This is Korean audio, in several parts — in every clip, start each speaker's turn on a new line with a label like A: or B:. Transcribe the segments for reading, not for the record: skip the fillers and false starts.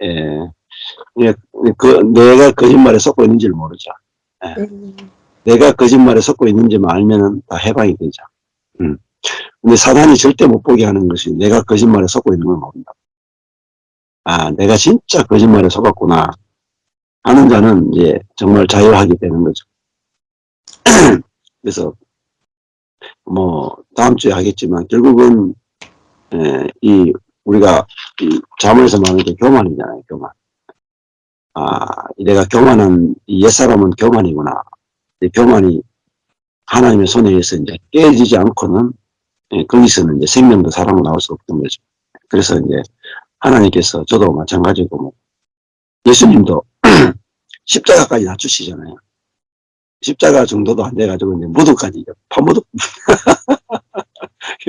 A: 예. 예, 내가 거짓말에 속고 있는지를 모르죠. 예. 내가 거짓말에 속고 있는지만 알면은 다 해방이 되죠. 근데 사단이 절대 못 보게 하는 것이 내가 거짓말에 속고 있는 걸 모른다. 아, 내가 진짜 거짓말에 속았구나 하는 자는 이제 정말 자유하게 되는 거죠. 그래서 뭐 다음 주에 하겠지만 결국은 우리가 이 자문에서 말하는 게 교만이잖아요. 교만. 아, 내가 교만한 이 옛사람은 교만이구나. 교만이 하나님의 손에 의해서 이제 깨지지 않고는 거기서는 이제 생명도 사랑도 나올 수 없던 거죠. 그래서 이제 하나님께서 저도 마찬가지고 뭐 예수님도 십자가까지 낮추시잖아요. 십자가 정도도 안 돼가지고 이제 무덤까지 파무덤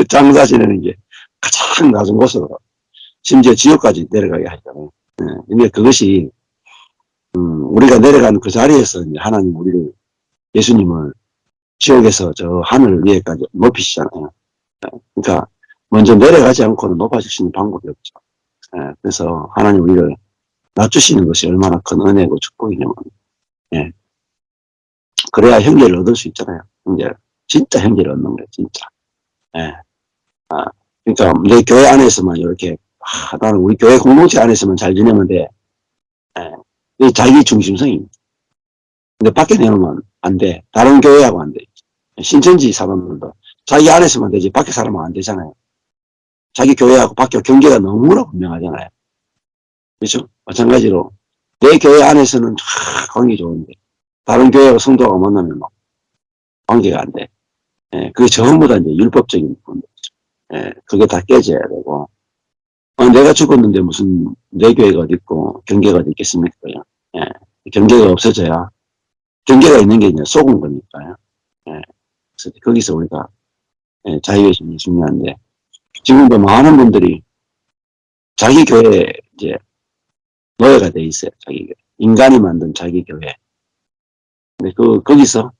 A: 장사 지내는 게 가장 낮은 곳으로 심지어 지옥까지 내려가게 하잖아요. 근데 그것이 우리가 내려가는 그 자리에서 이제 하나님 우리를 예수님을 지옥에서 저 하늘 위에까지 높이시잖아요. 그러니까 먼저 내려가지 않고는 높아질 수 있는 방법이 없죠. 그래서 하나님 우리를 낮추시는 것이 얼마나 큰 은혜고 축복이냐면, 그래야 형제를 얻을 수 있잖아요. 형제를. 진짜 형제를 얻는 거예요, 진짜. 그러니까 내 교회 안에서만 이렇게, 나는 우리 교회 공동체 안에서만 잘 지내면 돼. 이 자기 중심성입니다. 근데 밖에 내놓으면 안 돼. 다른 교회하고 안 돼. 신천지 사람들도 자기 안에서만 되지 밖에 사람은 안 되잖아요. 자기 교회하고 밖에 경계가 너무나 분명하잖아요. 그렇죠? 마찬가지로 내 교회 안에서는 관계 좋은데 다른 교회하고 성도하고 만나면 막 관계가 안 돼. 그게 전부 다 이제 율법적인 부분이죠. 그게 다 깨져야 되고 내가 죽었는데 무슨 내 교회가 어디 있고 경계가 어디 있겠습니까? 경계가 없어져야 경계가 있는 게 이제 속은 거니까요. 그래서 거기서 우리가 자유의식이 중요한데 지금도 많은 분들이 자기 교회에 이제 노예가 돼 있어요. 자기 교회. 인간이 만든 자기 교회. 근데 거기서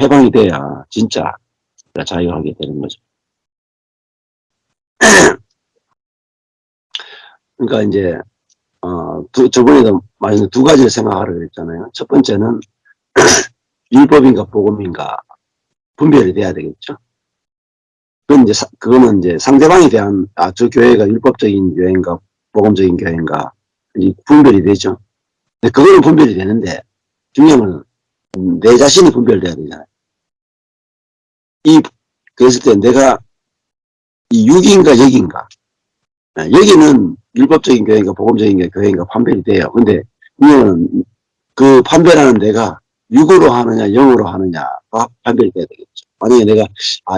A: 해방이 돼야 진짜 자유하게 되는 거죠. 그러니까 이제 저번에도 말씀 두 가지를 생각하라고 그랬잖아요. 첫 번째는 율법인가 복음인가 분별이 돼야 되겠죠. 그거는 이제 상대방에 대한 저 교회가 율법적인 교회인가 복음적인 교회인가 분별이 되죠. 근데 그거는 분별이 되는데 중요한 건 내 자신이 분별돼야 되잖아요. 그랬을 때 내가 이 육인가 역인가 여기는 율법적인 교회인가 복음적인 교회인가 판별이 돼요. 근데 중요한 그 판별하는 내가 육으로 하느냐 영으로 하느냐가 판별이 돼야 되겠죠. 만약에 내가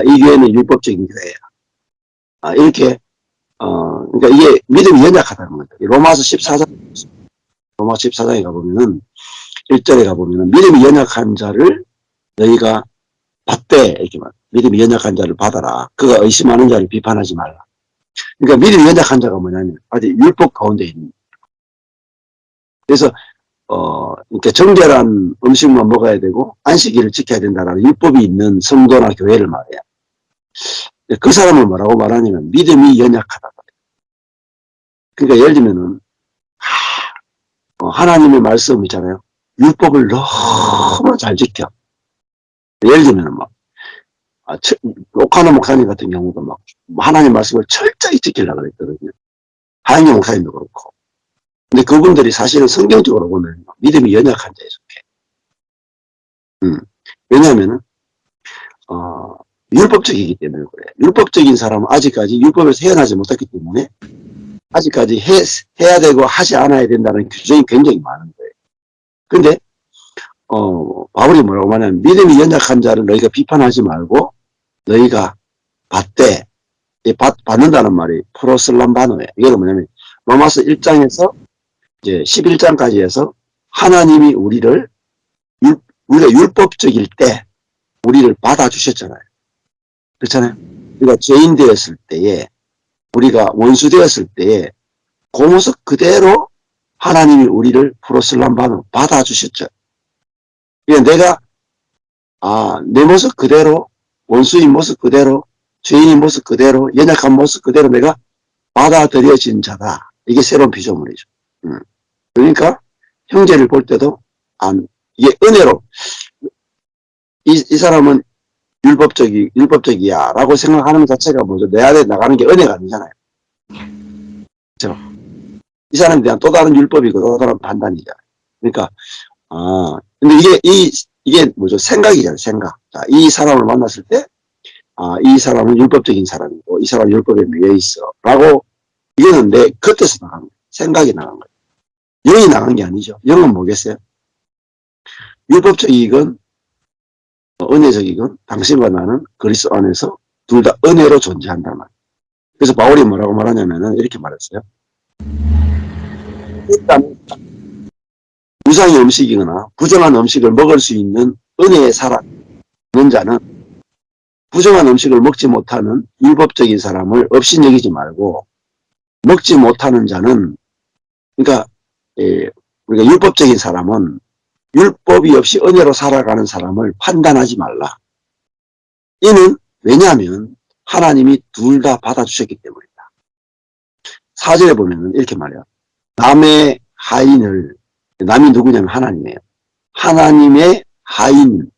A: 이 교회는 율법적인 교회야. 이렇게 그러니까 이게 믿음이 연약하다는 거죠. 로마서 14장에 가보면은 1절에 가보면은 믿음이 연약한 자를 너희가 받되 이렇게 말. 믿음이 연약한 자를 받아라. 그가 의심하는 자를 비판하지 말라. 그러니까 믿음이 연약한 자가 뭐냐면 아직 율법 가운데 있는. 그래서 이렇게 정결한 음식만 먹어야 되고 안식일을 지켜야 된다라는 율법이 있는 성도나 교회를 말해요. 그 사람을 뭐라고 말하냐면 믿음이 연약하다. 그러니까 예를 들면은 하나님의 말씀 있잖아요. 율법을 너무 잘 지켜. 예를 들면은 오카노 목사님 같은 경우도 하나님 말씀을 철저히 지키려고 그랬거든요. 하영경 목사님도 그렇고. 근데 그분들이 사실은 성경적으로 보면 믿음이 연약한 자에 속해. 왜냐하면은 율법적이기 때문에 그래요. 율법적인 사람은 아직까지 율법에서 헤어나지 못했기 때문에 아직까지 해야 되고 하지 않아야 된다는 규정이 굉장히 많은 거예요. 근데 바울이 뭐라고 말하냐면 믿음이 연약한 자를 너희가 비판하지 말고 너희가 받되 받는다는 말이 프로슬람바노예요. 이게 뭐냐면 로마서 1장에서 이제 11장까지 해서 하나님이 우리가 율법적일 때 우리를 받아주셨잖아요. 그렇잖아요. 우리가 죄인 되었을 때에 우리가 원수 되었을 때에 그 모습 그대로 하나님이 우리를 프로슬람바노 받아주셨죠. 그러니까 내가 내 모습 그대로 원수인 모습 그대로 죄인인 모습 그대로 연약한 모습 그대로 내가 받아들여진 자다. 이게 새로운 피조물이죠. 그러니까 형제를 볼 때도 이게 은혜로 이 사람은 율법적이야 라고 생각하는 것 자체가 뭐죠? 내 안에 나가는 게 은혜가 아니잖아요. 그렇죠? 이 사람에 대한 또 다른 율법이고 또 다른 판단이잖아요. 그러니까 근데 이게 뭐죠? 생각이잖아요. 생각. 자, 이 사람을 만났을 때 이 사람은 율법적인 사람이고 이 사람은 율법에 미해 있어 라고 이거는 내 겉에서 나간 거예요. 생각이 나간 거예요. 영이 나간 게 아니죠. 영은 뭐겠어요? 율법적이건 은혜적이건 당신과 나는 그리스도 안에서 둘 다 은혜로 존재한단 말이에요. 그래서 바울이 뭐라고 말하냐면은 이렇게 말했어요. 일단 무상의 음식이거나 부정한 음식을 먹을 수 있는 은혜에 살아있는 자는 부정한 음식을 먹지 못하는 율법적인 사람을 없이 여기지 말고 먹지 못하는 자는 그러니까 우리가 율법적인 사람은 율법이 없이 은혜로 살아가는 사람을 판단하지 말라. 이는 왜냐하면 하나님이 둘 다 받아주셨기 때문이다. 4절에 보면 이렇게 말해요. 남의 하인을 남이 누구냐면 하나님이에요. 하나님의 하인.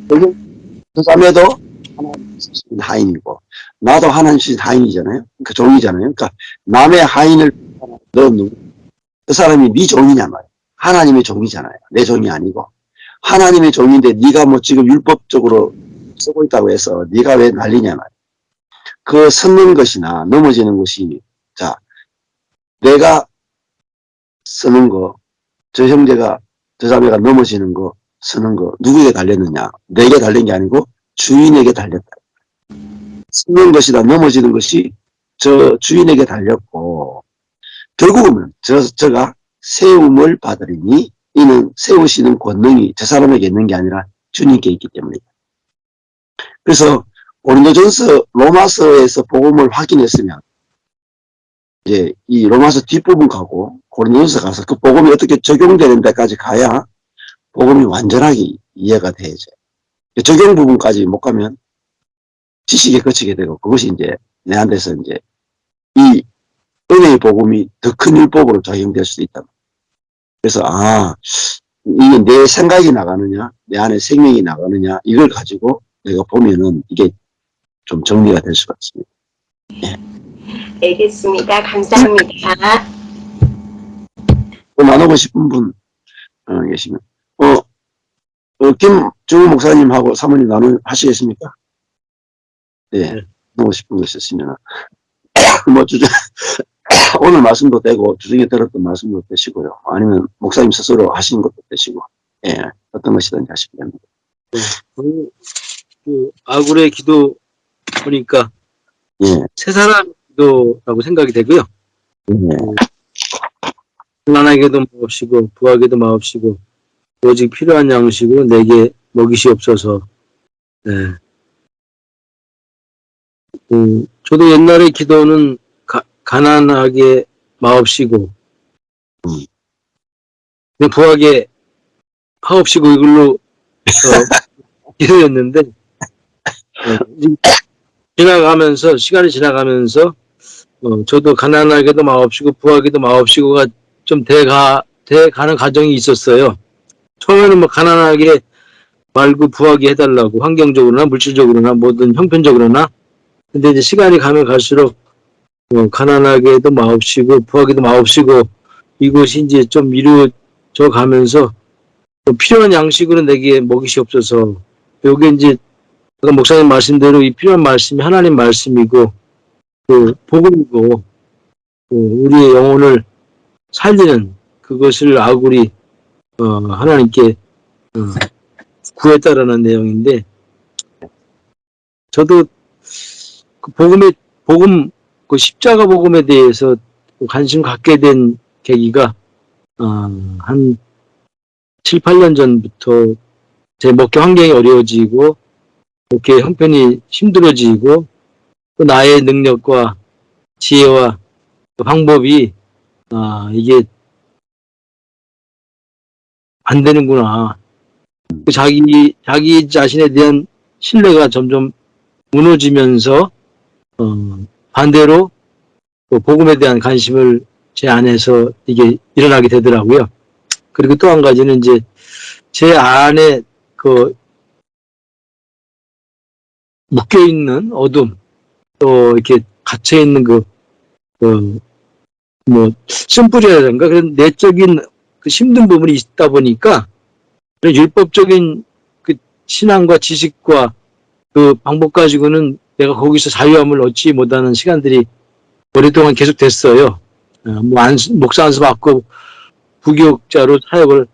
A: 그 자매도 하나님 쓰신 하인이고 나도 하나님 쓰신 하인이잖아요. 그 종이잖아요. 그러니까 남의 하인을 너 누구? 그 사람이 네 종이냐 말이야. 하나님의 종이잖아요. 내 종이 아니고 하나님의 종인데 네가 뭐 지금 율법적으로 쓰고 있다고 해서 네가 왜 난리냐 말이야. 그 섰는 것이나 넘어지는 것이 자 내가 쓰는 거, 저 형제가 저 자매가 넘어지는 거, 쓰는 거 누구에게 달렸느냐? 내게 달린 게 아니고 주인에게 달렸다. 쓰는 것이나 넘어지는 것이 저 주인에게 달렸고 결국은 저가 세움을 받으리니 이는 세우시는 권능이 저 사람에게 있는 게 아니라 주님께 있기 때문이다. 그래서 고린도전서 로마서에서 복음을 확인했으면 이제 이 로마서 뒷부분 가고 고린도전서 가서 그 복음이 어떻게 적용되는 데까지 가야 복음이 완전하게 이해가 돼야죠. 적용 부분까지 못 가면 지식에 그치게 되고 그것이 이제 내한테서 이제 이 은혜의 복음이 더 큰 율법으로 적용될 수도 있다. 그래서 이게 내 생각이 나가느냐 내 안에 생명이 나가느냐 이걸 가지고 내가 보면은 이게 좀 정리가 될 수가 있습니다. 네.
B: 알겠습니다. 감사합니다.
A: 나누고 싶은 분 계시면 김정우 목사님하고 사모님 하시겠습니까? 네. 나누고 싶은 거 있으시면 뭐 오늘 말씀도 되고 주중에 들었던 말씀도 되시고요. 아니면 목사님 스스로 하신 것도 되시고 예, 어떤 것이든지 하시면 됩니다.
C: 네. 그 아굴의 기도 보니까
A: 예.
C: 세 사람 기도라고 생각이 되고요.
A: 예.
C: 가난하게도 마옵시고 부하게도 마옵시고 오직 필요한 양식으로 내게 먹이시옵소서. 네. 저도 옛날에 기도는 가난하게 마옵시고 부하게 하옵시고 이걸로 기도였는데 지나가면서 시간이 지나가면서 저도 가난하게도 마옵시고 부하게도 마옵시고가 좀 돼가는 과정이 있었어요. 처음에는 뭐 가난하게 말고 부하게 해달라고 환경적으로나 물질적으로나 뭐든 형편적으로나 근데 이제 시간이 가면 갈수록 가난하게도 마옵시고 부하게도 마옵시고 이것이 이제 좀 이루어져 가면서 필요한 양식으로 내게 먹이시옵소서. 요게 이제 목사님 말씀대로 이 필요한 말씀이 하나님 말씀이고 그 복음이고 우리의 영혼을 살리는 그것을 아굴이 하나님께 구했다라는 내용인데 저도 그 복음 그 십자가 복음에 대해서 관심 갖게 된 계기가 한 7, 8년 전부터 제 목회 환경이 어려워지고 목회 형편이 힘들어지고 또 나의 능력과 지혜와 그 방법이 이게 안 되는구나. 자기 자신에 대한 신뢰가 점점 무너지면서 반대로 복음에 대한 관심을 제 안에서 이게 일어나게 되더라고요. 그리고 또 한 가지는 이제 제 안에 그 묶여있는 어둠, 또 이렇게 갇혀있는 심불이라든가 그런 내적인 그 힘든 부분이 있다 보니까 그런 율법적인 그 신앙과 지식과 그 방법 가지고는 내가 거기서 자유함을 얻지 못하는 시간들이 오랫동안 계속 됐어요. 목사 안수 받고 부교육자로 사역을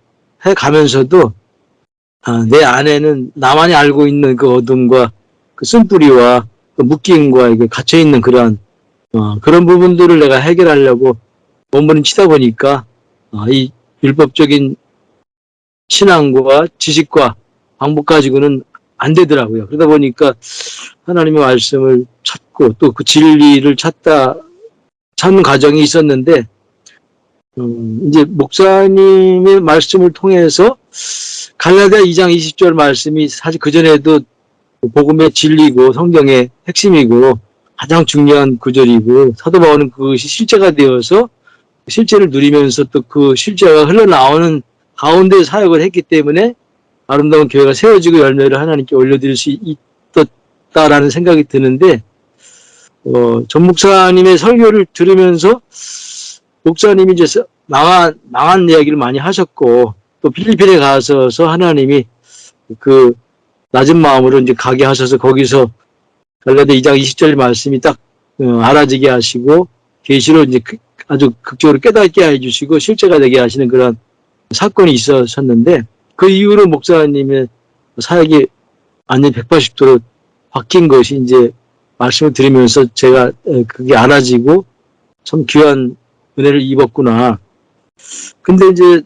C: 해 가면서도 내 안에는 나만이 알고 있는 그 어둠과 그 쓴뿌리와 그 묶임과 이게 갇혀있는 그런 부분들을 내가 해결하려고 몸부림치다 보니까 이 율법적인 신앙과 지식과 방법 가지고는 안 되더라고요. 그러다 보니까 하나님의 말씀을 찾고 또 그 진리를 찾는 과정이 있었는데 이제 목사님의 말씀을 통해서 갈라디아 2장 20절 말씀이 사실 그전에도 복음의 진리고 성경의 핵심이고 가장 중요한 구절이고 사도 바울은 그것이 실제가 되어서 실제를 누리면서 또 그 실제가 흘러나오는 가운데 사역을 했기 때문에 아름다운 교회가 세워지고 열매를 하나님께 올려드릴 수 있었다라는 생각이 드는데 전 목사님의 설교를 들으면서 목사님이 이제 망한 이야기를 많이 하셨고 또 필리핀에 가셔서 하나님이 그 낮은 마음으로 이제 가게 하셔서 거기서 갈라디아 2장 20절 말씀이 딱 알아지게 하시고 계시로 이제 아주 극적으로 깨닫게 해주시고 실제가 되게 하시는 그런 사건이 있었는데 그 이후로 목사님의 사역이 완전 180도로 바뀐 것이 이제 말씀을 드리면서 제가 그게 알아지고 참 귀한 은혜를 입었구나. 근데 이제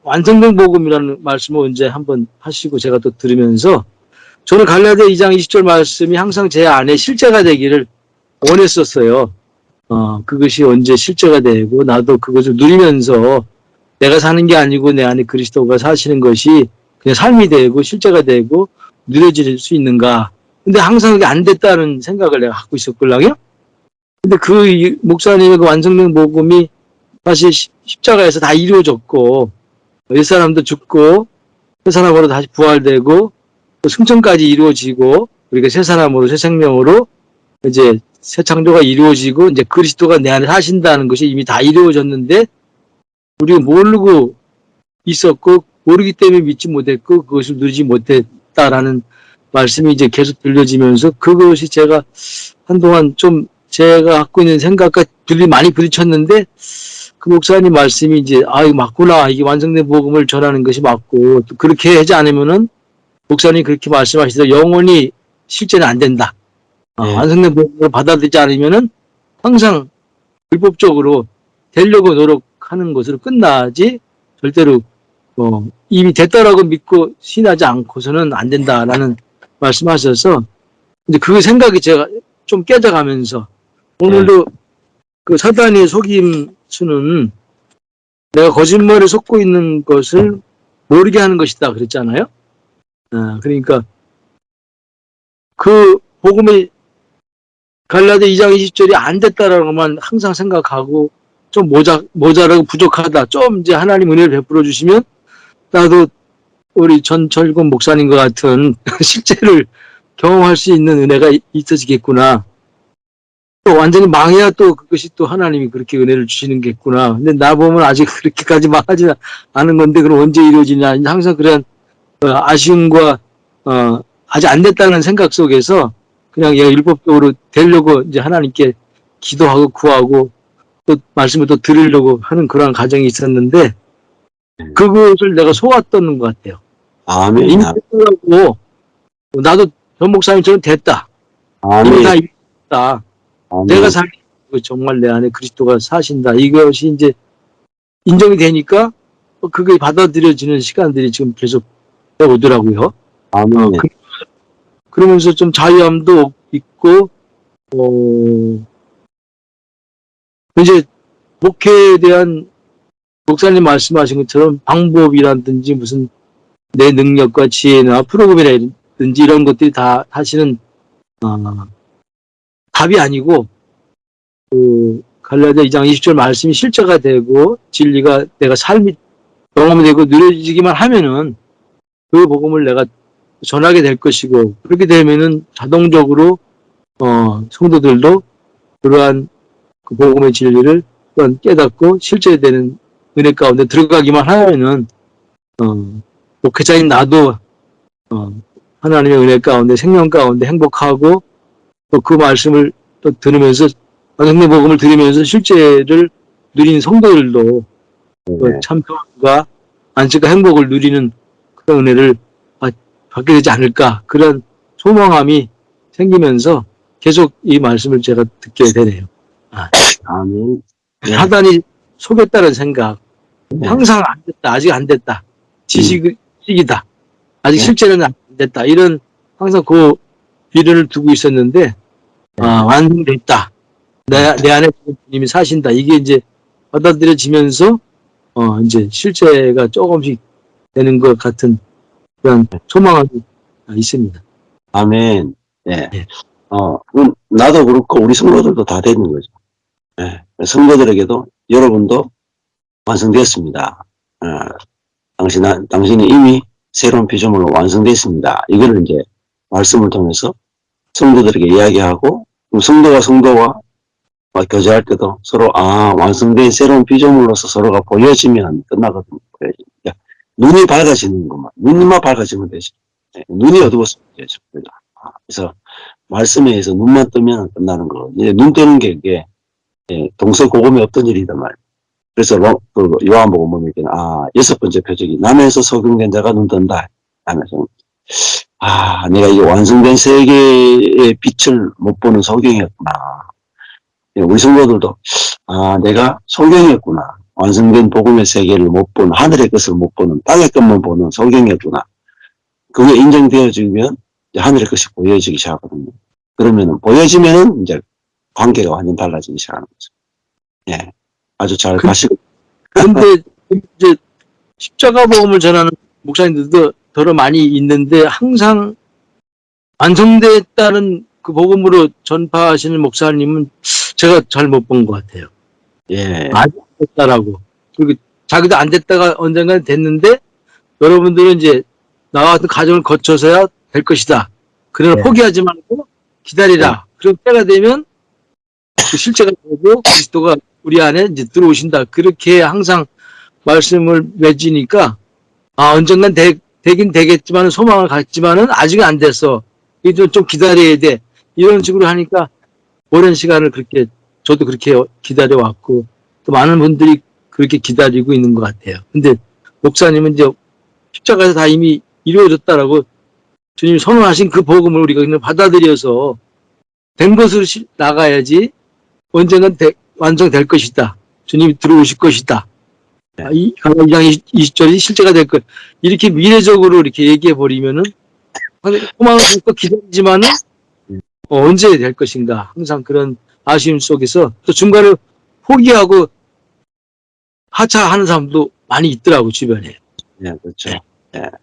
C: 완성된 복음이라는 말씀을 언제 한번 하시고 제가 또 들으면서 저는 갈라디아 2장 20절 말씀이 항상 제 안에 실제가 되기를 원했었어요. 그것이 언제 실제가 되고 나도 그것을 누리면서 내가 사는 게 아니고 내 안에 그리스도가 사시는 것이 그냥 삶이 되고 실제가 되고 누려질 수 있는가. 근데 항상 그게 안 됐다는 생각을 내가 갖고 있었걸랑요. 근데 그 목사님의 그 완성된 복음이 사실 십자가에서 다 이루어졌고 옛사람도 죽고 새 사람으로 다시 부활되고 또 승천까지 이루어지고 우리가 새 사람으로 새 생명으로 이제 새 창조가 이루어지고 이제 그리스도가 내 안에 사신다는 것이 이미 다 이루어졌는데 우리가 모르고 있었고 모르기 때문에 믿지 못했고 그것을 누리지 못했다라는 말씀이 이제 계속 들려지면서 그것이 제가 한동안 좀 제가 갖고 있는 생각과 많이 부딪혔는데 그 목사님 말씀이 이제 이거 맞구나. 이게 완성된 복음을 전하는 것이 맞고 또 그렇게 하지 않으면은 목사님이 그렇게 말씀하시더라고요. 영원히 실제는 안 된다. 완성된 복음을 받아들이지 않으면은 항상 불법적으로 되려고 노력하는 것으로 끝나지 절대로 이미 됐다라고 믿고 신하지 않고서는 안 된다라는 말씀하셔서 이제 그 생각이 제가 좀 깨져가면서 오늘도 그 사단의 속임수는 내가 거짓말에 속고 있는 것을 모르게 하는 것이다 그랬잖아요. 그러니까 그 복음의 갈라디아 2장 20절이 안 됐다라는 것만 항상 생각하고 좀 모자라고 부족하다. 좀 이제 하나님 은혜를 베풀어 주시면 나도 우리 전철권 목사님과 같은 실제를 경험할 수 있는 은혜가 있어지겠구나. 또 완전히 망해야 또 그것이 또 하나님이 그렇게 은혜를 주시는 겠구나. 근데 나 보면 아직 그렇게까지 망하지 않은 건데 그럼 언제 이루어지냐. 항상 그런 아쉬움과 아직 안 됐다는 생각 속에서 그냥 얘가 율법적으로 되려고 이제 하나님께 기도하고 구하고 또 말씀을 또 들으려고 하는 그런 과정이 있었는데 그것을 내가 속았던 것 같아요.
A: 아멘.
C: 이미 됐더라고. 나도 전 목사님처럼 됐다.
A: 아멘.
C: 이미 다 이뤘다.
A: 아멘.
C: 내가 살고 정말 내 안에 그리스도가 사신다. 이것이 이제 인정이 되니까 그게 받아들여지는 시간들이 지금 계속 오더라고요.
A: 아멘.
C: 그러면서 좀 자유함도 있고, 이제 목회에 대한 목사님 말씀하신 것처럼 방법이라든지 무슨 내 능력과 지혜나 프로그램이라든지 이런 것들이 다 사실은 답이 아니고 그 갈라디아 2장 20절 말씀이 실제가 되고 진리가 내가 삶이 경험되고 누려지기만 하면은 그 복음을 내가 전하게 될 것이고 그렇게 되면은 자동적으로 성도들도 그러한 그 복음의 진리를 또한 깨닫고 실제되는 은혜 가운데 들어가기만 하면은 목회자인 나도 하나님의 은혜 가운데 생명 가운데 행복하고 또 그 말씀을 또 들으면서 하나님의 복음을 들으면서 실제를 누리는 성도들도
A: 네.
C: 참 평안과 안식과 행복을 누리는 그런 은혜를 받게 되지 않을까 그런 소망함이 생기면서 계속 이 말씀을 제가 듣게 되네요.
A: 아멘. 네.
C: 사단이 속였다는 생각
A: 네.
C: 항상 안 됐다 아직 안 됐다 지식이다 아직
A: 네.
C: 실제는 안 됐다 이런 항상 그 비전을 두고 있었는데 완성됐다 내 안에 주님이 사신다 이게 이제 받아들여지면서 이제 실제가 조금씩 되는 것 같은 그런 소망이 있습니다.
A: 아멘. 네.
C: 네.
A: 나도 그렇고 우리 성도들도 다 되는 거죠. 네. 성도들에게도 여러분도 완성되었습니다. 당신이 이미 새로운 피조물로 완성됐습니다. 이거를 이제 말씀을 통해서 성도들에게 이야기하고 성도와 교제할 때도 서로 완성된 새로운 피조물로서 서로가 보여지면 끝나거든요. 그러니까 눈이 밝아지는 것만 눈만 밝아지면 되죠. 네. 눈이 어두웠으면 되죠. 그래서 말씀에 의해서 눈만 뜨면 끝나는 거. 이제 눈 뜨는 게 이게 동서고금이 없던 일이단 말이에요. 그래서 요한복음 보면 여섯 번째 표적이 남에서 소경된 자가 눈 뜬다 하면서 내가 이 완성된 세계의 빛을 못 보는 소경이었구나. 우리 성도들도 내가 소경이었구나. 완성된 복음의 세계를 못 보는 하늘의 것을 못 보는 땅의 것만 보는 소경이었구나. 그게 인정되어지면 이제 하늘의 것이 보여지기 시작하거든요. 그러면은 보여지면은 이제 관계가 완전 달라지기 시작하는 거죠. 예, 아주 잘 가시고.
C: 그런데 이제 십자가 복음을 전하는 목사님들도 더러 많이 있는데 항상 완성됐다는 그 복음으로 전파하시는 목사님은 제가 잘 못 본 것 같아요.
A: 예.
C: 아직 안 됐다라고. 그리고 자기도 안 됐다가 언젠가 됐는데 여러분들은 이제 나와 같은 과정을 거쳐서야 될 것이다. 그러나
A: 네.
C: 포기하지 말고 기다리라. 그럼 때가 되면 그 실제가 되고 그리스도가 우리 안에 이제 들어오신다. 그렇게 항상 말씀을 맺으니까 언젠간 되긴 되겠지만 소망을 갖지만은 아직은 안 됐어. 이거 좀 기다려야 돼. 이런 식으로 하니까 오랜 시간을 그렇게 저도 그렇게 기다려왔고 또 많은 분들이 그렇게 기다리고 있는 것 같아요. 근데 목사님은 이제 십자가에서 다 이미 이루어졌다라고 주님이 선언하신 그 복음을 우리가 그냥 받아들여서 된 것으로 나가야지 언젠간 완성될 것이다. 주님이 들어오실 것이다. 이 2장 20절이 실제가 될 것. 이렇게 미래적으로 이렇게 얘기해 버리면은 소망을 갖고 기다리지만은 언제 될 것인가. 항상 그런 아쉬움 속에서 또 중간에 포기하고 하차하는 사람도 많이 있더라고 주변에.
A: 네, 그렇죠.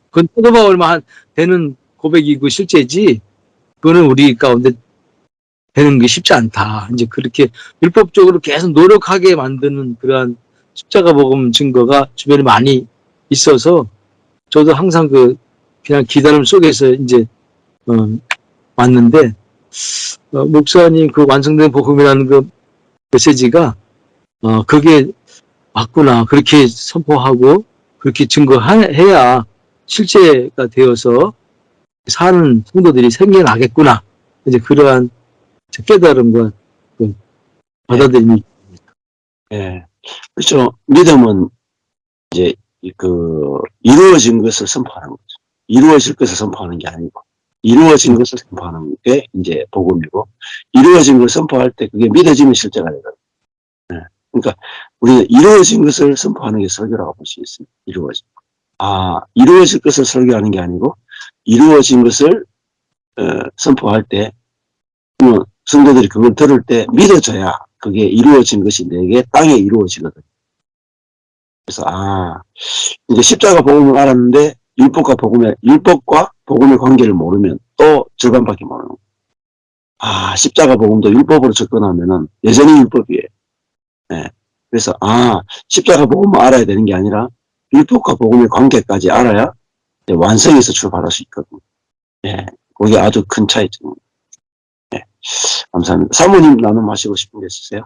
C: 그건 뜯어봐 얼마 되는 고백이고 실제지. 그거는 우리 가운데 되는 게 쉽지 않다. 이제 그렇게 율법적으로 계속 노력하게 만드는 그러한 십자가 복음 증거가 주변에 많이 있어서 저도 항상 그냥 기다림 속에서 이제 왔는데 목사님 그 완성된 복음이라는 그 메시지가 그게 맞구나 그렇게 선포하고 그렇게 증거해야 실제가 되어서 사는 성도들이 생겨나겠구나 이제 그러한 깨달음과 받아들임이
A: 예. 그렇죠. 믿음은 이제 이루어진 것을 선포하는 거죠. 이루어질 것을 선포하는 게 아니고 이루어진 것을 선포하는 게 이제 복음이고 이루어진 걸 선포할 때 그게 믿어지면 실제가 되거든요. 예. 그러니까 우리는 이루어진 것을 선포하는 게 설교라고 볼 수 있습니다. 이루어질 것을 설교하는 게 아니고 이루어진 것을 선포할 때 성도들이 그걸 들을 때 믿어져야 그게 이루어진 것이 내게 땅에 이루어지거든요. 그래서 이제 십자가 복음을 알았는데 율법과 복음의 관계를 모르면 또 절반밖에 모르는 거예요. 십자가 복음도 율법으로 접근하면은 여전히 율법이에요. 예. 그래서, 십자가 복음을 알아야 되는 게 아니라, 율법과 복음의 관계까지 알아야 완성에서 출발할 수 있거든요. 예. 그게 아주 큰 차이점입니다. 예. 감사합니다. 사모님 나눔하시고 싶은 게 있으세요?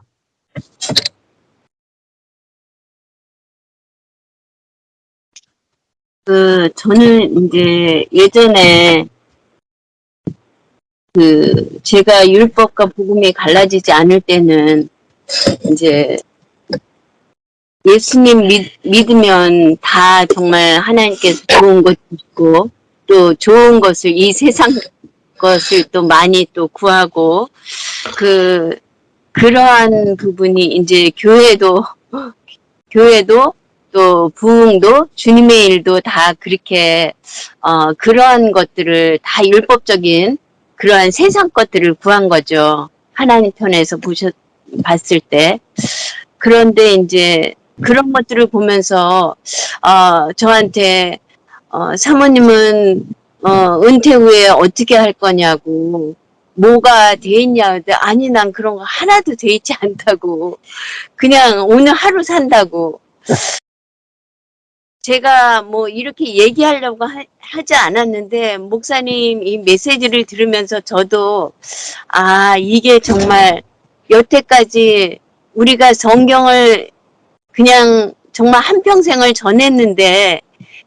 D: 저는 이제 예전에 제가 율법과 복음이 갈라지지 않을 때는 이제 예수님 믿으면 다 정말 하나님께서 좋은 것 주시고 또 좋은 것을 이 세상 것을 또 많이 또 구하고 그러한 부분이 이제 교회도 또 부흥도 주님의 일도 다 그렇게 그러한 것들을 다 율법적인 그러한 세상 것들을 구한 거죠. 하나님 편에서 봤을 때. 그런데 이제 그런 것들을 보면서 저한테 사모님은 은퇴 후에 어떻게 할 거냐고 뭐가 돼 있냐. 아니 난 그런 거 하나도 돼 있지 않다고. 그냥 오늘 하루 산다고. 제가 뭐 이렇게 얘기하려고 하지 않았는데 목사님 이 메시지를 들으면서 저도 이게 정말 여태까지 우리가 성경을 그냥 정말 한평생을 전했는데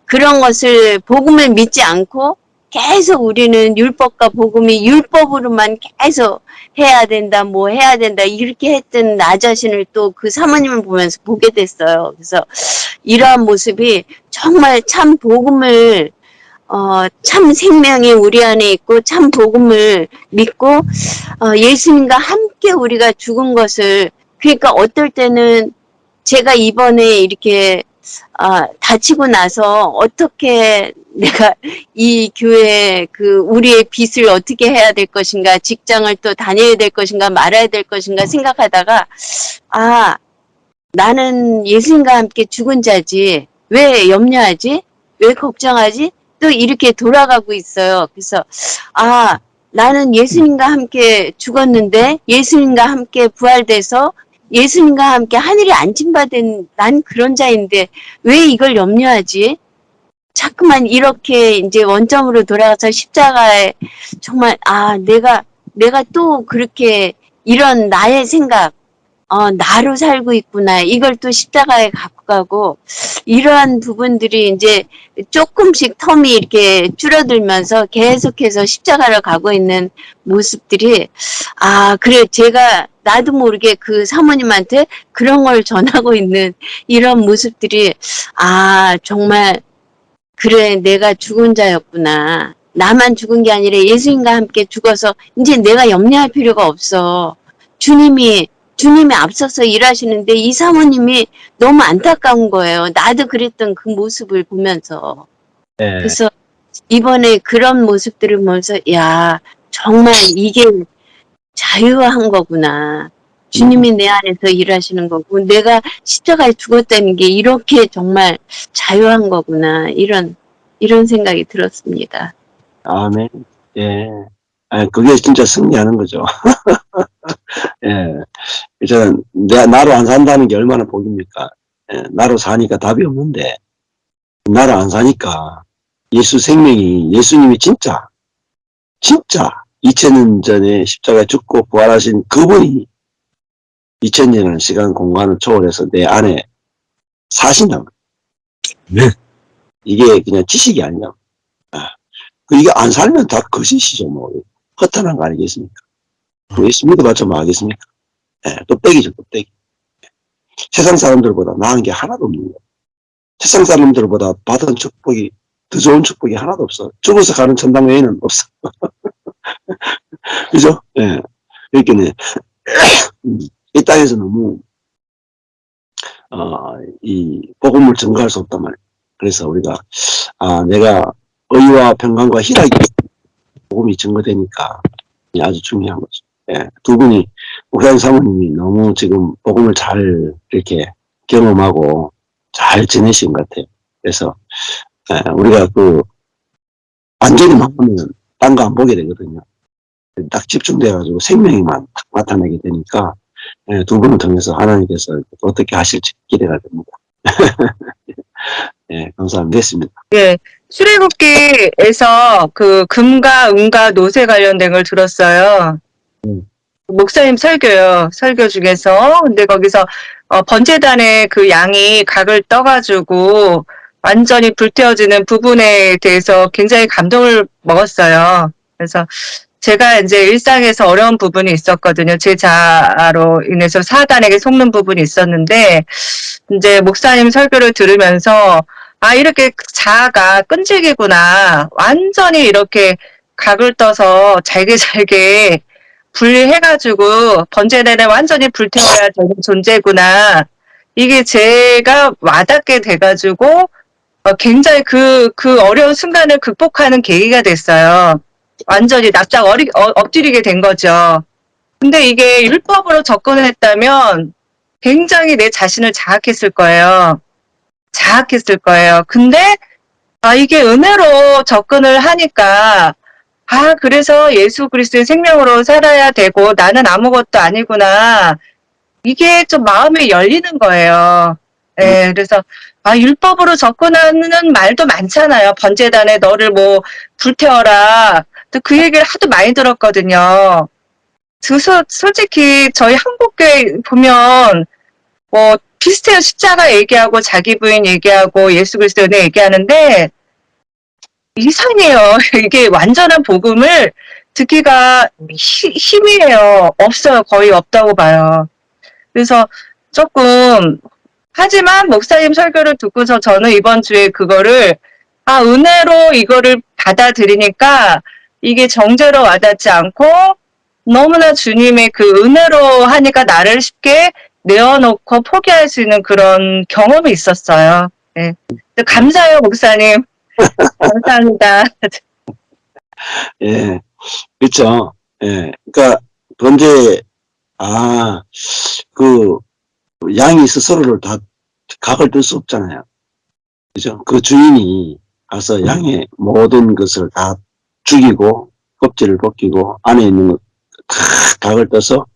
D: 그런 것을 복음을 믿지 않고 계속 우리는 율법과 복음이 율법으로만 계속 해야 된다, 뭐 해야 된다, 이렇게 했던 나 자신을 또 그 사모님을 보면서 보게 됐어요. 그래서 이러한 모습이 정말 참 복음을, 참 생명이 우리 안에 있고 참 복음을 믿고, 예수님과 함께 우리가 죽은 것을, 그러니까 어떨 때는 제가 이번에 이렇게 다치고 나서 어떻게 내가 이 교회 우리의 빚을 어떻게 해야 될 것인가, 직장을 또 다녀야 될 것인가, 말아야 될 것인가 생각하다가 나는 예수님과 함께 죽은 자지 왜 염려하지? 왜 걱정하지? 또 이렇게 돌아가고 있어요. 그래서 나는 예수님과 함께 죽었는데 예수님과 함께 부활돼서 예수님과 함께 하늘에 안침받은 난 그런 자인데 왜 이걸 염려하지? 자꾸만 이렇게 이제 원점으로 돌아가서 십자가에 정말 내가 또 그렇게 이런 나의 생각 나로 살고 있구나. 이걸 또 십자가에 갖고 가고 이러한 부분들이 이제 조금씩 텀이 이렇게 줄어들면서 계속해서 십자가를 가고 있는 모습들이 그래 제가 나도 모르게 그 사모님한테 그런 걸 전하고 있는 이런 모습들이 정말 그래 내가 죽은 자였구나. 나만 죽은 게 아니라 예수님과 함께 죽어서 이제 내가 염려할 필요가 없어. 주님이 앞서서 일하시는데 이 사모님이 너무 안타까운 거예요. 나도 그랬던 그 모습을 보면서.
A: 네.
D: 그래서 이번에 그런 모습들을 보면서 정말 이게 자유한 거구나. 주님이 내 안에서 일하시는 거고 내가 십자가에 죽었다는 게 이렇게 정말 자유한 거구나. 이런 생각이 들었습니다.
A: 아멘. 예. 그게 진짜 승리하는 거죠. 예. 저는 나로 안 산다는 게 얼마나 복입니까? 예. 나로 사니까 답이 없는데, 나로 안 사니까 예수님이 진짜 2000년 전에 십자가에 죽고 부활하신 그분이 2000년이라는 시간 공간을 초월해서 내 안에 사신다고.
C: 네.
A: 이게 그냥 지식이 아니야. 이게 안 살면 다 거짓이죠, 뭐. 허탄한 거 아니겠습니까? 예수 믿어봤자 뭐 하겠습니까? 뚝배기죠, 뚝배기. 세상 사람들보다 나은 게 하나도 없는 거예요. 세상 사람들보다 받은 축복이, 더 좋은 축복이 하나도 없어. 죽어서 가는 천당 외에는 없어. 그죠? 예. 그러니까, 이 땅에서 너무, 이 복음을 증거할 수 없단 말이에요. 그래서 우리가, 내가 의와 평강과 희락이 복음이 증거되니까 아주 중요한 거죠. 예. 두 분이, 목사님 사모님이 너무 지금 복음을 잘 이렇게 경험하고 잘 지내신 것 같아요. 그래서, 우리가 완전히 바꾸면 딴 거 안 보게 되거든요. 딱 집중돼가지고 생명이만 딱 나타나게 되니까 예, 두 분을 통해서 하나님께서 어떻게 하실지 기대가 됩니다. 예, 감사합니다. 됐습니다.
E: 예, 출애굽기에서 그 금과 은과 노새 관련된 걸 들었어요. 목사님 설교요. 설교 중에서. 근데 거기서 번제단에 그 양이 각을 떠가지고 완전히 불태워지는 부분에 대해서 굉장히 감동을 먹었어요. 그래서 제가 이제 일상에서 어려운 부분이 있었거든요. 제 자아로 인해서 사단에게 속는 부분이 있었는데, 이제 목사님 설교를 들으면서, 아, 이렇게 자아가 끈질기구나. 완전히 이렇게 각을 떠서 잘게 분리해가지고 번제단에 완전히 불태워야 되는 존재구나. 이게 제가 와닿게 돼가지고, 굉장히 그 어려운 순간을 극복하는 계기가 됐어요. 완전히 납작 엎드리게 된 거죠. 근데 이게 율법으로 접근을 했다면 굉장히 내 자신을 자학했을 거예요. 근데, 이게 은혜로 접근을 하니까, 그래서 예수 그리스도의 생명으로 살아야 되고 나는 아무것도 아니구나. 이게 좀 마음이 열리는 거예요. 예, 그래서, 율법으로 접근하는 말도 많잖아요. 번제단에 너를 뭐, 불태워라. 또 그 얘기를 하도 많이 들었거든요. 솔직히 저희 한국교회 보면, 뭐, 비슷해요. 십자가 얘기하고 자기 부인 얘기하고 예수 그리스도 은혜 얘기하는데, 이상해요. 이게 완전한 복음을 듣기가 희미해요. 없어요. 거의 없다고 봐요. 그래서 조금, 하지만 목사님 설교를 듣고서 저는 이번 주에 그거를, 은혜로 이거를 받아들이니까 이게 정죄로 와닿지 않고 너무나 주님의 그 은혜로 하니까 나를 쉽게 내어놓고 포기할 수 있는 그런 경험이 있었어요. 네. 감사해요, 목사님. 감사합니다.
A: 예, 그렇죠. 예, 그러니까 번제 그 양이 스스로를 다 각을 뜰 수 없잖아요. 그죠? 그 주인이 가서 양의 모든 것을 다 죽이고 껍질을 벗기고 안에 있는 것 다 각을 떠서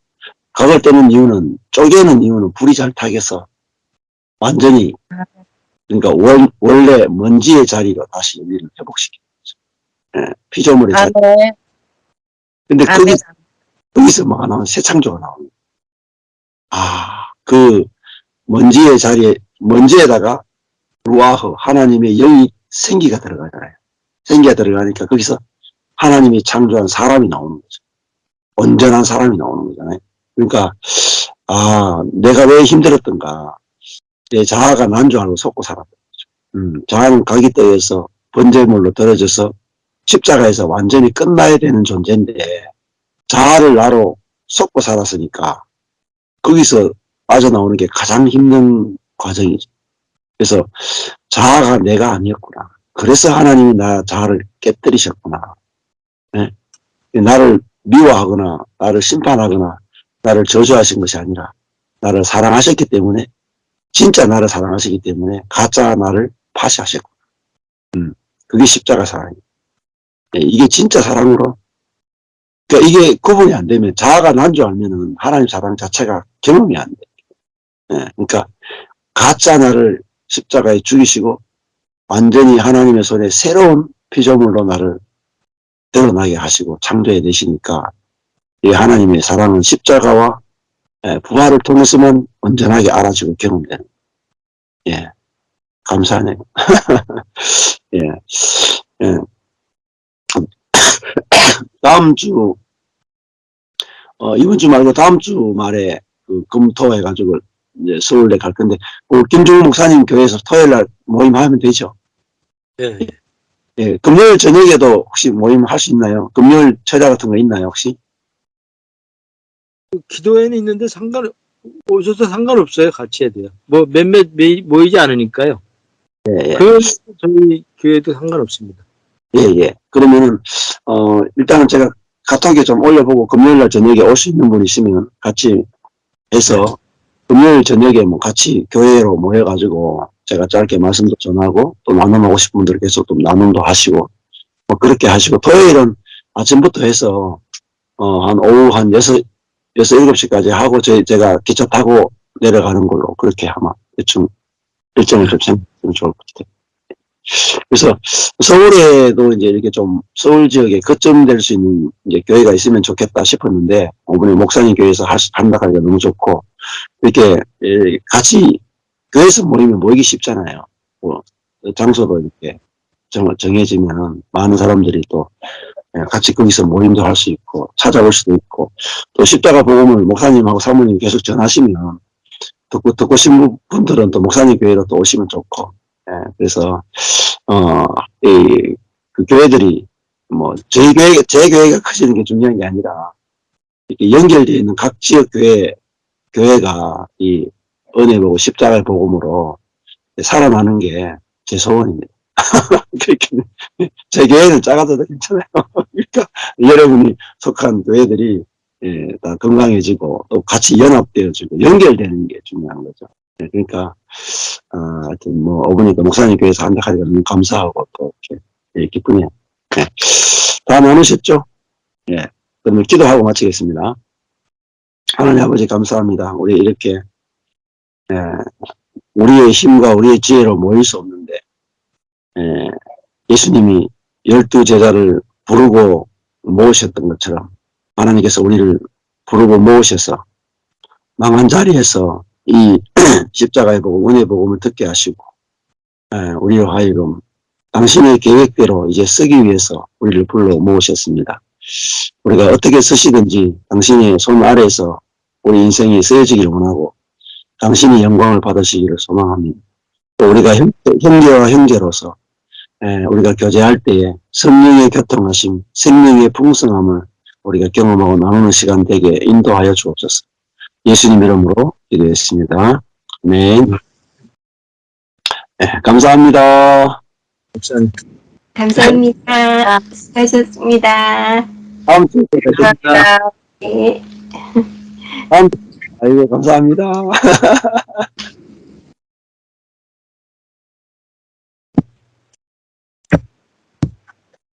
A: 각을 떼는 이유는 쪼개는 이유는 불이 잘 타겠어. 완전히 그러니까 원래 먼지의 자리로 다시 우리를 회복시키는 거죠. 예, 피조물의 자리.
E: 네.
A: 근데 거기서 뭐가 나오면 새 창조가 나옵니다. 그 먼지의 자리에 먼지에다가 루아흐 하나님의 영이 생기가 들어가잖아요. 생기가 들어가니까 거기서 하나님이 창조한 사람이 나오는 거죠. 온전한 사람이 나오는 거잖아요. 그러니까 내가 왜 힘들었던가 내 자아가 난조하고 속고 살았던 거죠. 자아는 각이 떠여서 번제물로 떨어져서 십자가에서 완전히 끝나야 되는 존재인데 자아를 나로 속고 살았으니까 거기서 빠져나오는 게 가장 힘든 과정이죠. 그래서 자아가 내가 아니었구나. 그래서 하나님이 나 자아를 깨뜨리셨구나. 네? 나를 미워하거나 나를 심판하거나 나를 저주하신 것이 아니라 나를 사랑하셨기 때문에 진짜 나를 사랑하시기 때문에 가짜 나를 파시하셨구나. 그게 십자가 사랑이에요. 네, 이게 진짜 사랑으로 그러니까 이게 구분이 안 되면 자아가 난조하면은 하나님 사랑 자체가 경험이 안 돼. 네, 그러니까 가짜 나를 십자가에 죽이시고 완전히 하나님의 손에 새로운 피조물로 나를 드러나게 하시고 창조해 내시니까 이 하나님의 사랑은 십자가와 부활을 통해서만 온전하게 알아지고 경험되는. 예, 감사하네요. 예, 예. 다음 주 이번 주 말고 다음 주 말에 그 금토해가지고 이제 서울에 갈 건데 김종우 목사님 교회에서 토요일 날 모임하면 되죠?
C: 예.
A: 예, 금요일 저녁에도 혹시 모임 할 수 있나요? 금요일 철야 같은 거 있나요, 혹시?
C: 기도회는 있는데 오셔서 상관없어요. 같이 해야 돼요. 뭐 몇몇 모이지 않으니까요.
A: 예, 예.
C: 그건 저희 교회도 상관없습니다.
A: 예, 예. 그러면은, 일단은 제가 카톡에 좀 올려보고 금요일 날 저녁에 올 수 있는 분 있으면 같이 해서 금요일 저녁에 뭐 같이 교회로 모여가지고 제가 짧게 말씀도 전하고 또 나눔하고 싶은 분들 계속 또 나눔도 하시고 뭐 그렇게 하시고 토요일은 아침부터 해서 한 오후 한 6, 7시까지 하고 제가 기차 타고 내려가는 걸로 그렇게 아마 대충 일정을 좀 생각하면 좋을 것 같아요. 그래서 서울에도 이제 이렇게 좀 서울 지역에 거점될 수 있는 이제 교회가 있으면 좋겠다 싶었는데 이번에 목사님 교회에서 한다 하니까 너무 좋고 이렇게 같이 교회에서 모이면 모이기 쉽잖아요. 뭐 장소도 이렇게 정해지면 많은 사람들이 또 같이 거기서 모임도 할 수 있고 찾아올 수도 있고 또 십자가 복음을 목사님하고 사모님 계속 전하시면 듣고 싶은 분들은 또 목사님 교회로 또 오시면 좋고 그래서 그 교회들이 뭐 제 교회가 커지는 게 중요한 게 아니라 이렇게 연결되어 있는 각 지역 교회가 이 은혜 보고 십자가의 복음으로 살아나는 게 제 소원입니다. 그렇게 제 교회는 작아도 괜찮아요. 그러니까 여러분이 속한 교회들이 다 건강해지고 또 같이 연합되어지고 연결되는 게 중요한 거죠. 그러니까 하여튼 뭐 어머니가 목사님 교회에서 한다 하니까 너무 감사하고 또 이렇게 기쁘네요. 다 나누셨죠? 예. 그러면 기도하고 마치겠습니다. 하나님 아버지 감사합니다. 우리 이렇게 우리의 힘과 우리의 지혜로 모일 수 없는데 예수님이 12제자를 부르고 모으셨던 것처럼 하나님께서 우리를 부르고 모으셔서 망한 자리에서 이 십자가의 복음, 은혜의 복음을 듣게 하시고 우리로 하여금 당신의 계획대로 이제 쓰기 위해서 우리를 불러 모으셨습니다. 우리가 어떻게 쓰시든지 당신의 손 아래에서 우리 인생이 쓰여지기를 원하고 당신이 영광을 받으시기를 소망합니다. 또 우리가 형제와 형제로서 우리가 교제할 때에 성령의 교통하심, 생명의 풍성함을 우리가 경험하고 나누는 시간 되게 인도하여 주옵소서. 예수님 이름으로 기도했습니다. 아멘. 감사합니다.
C: 목사님.
B: 감사합니다. 수고하셨습니다.
A: 다음 주에 뵙겠습니다.
E: 감사합니다.
B: 네.
A: 아이고, 감사합니다.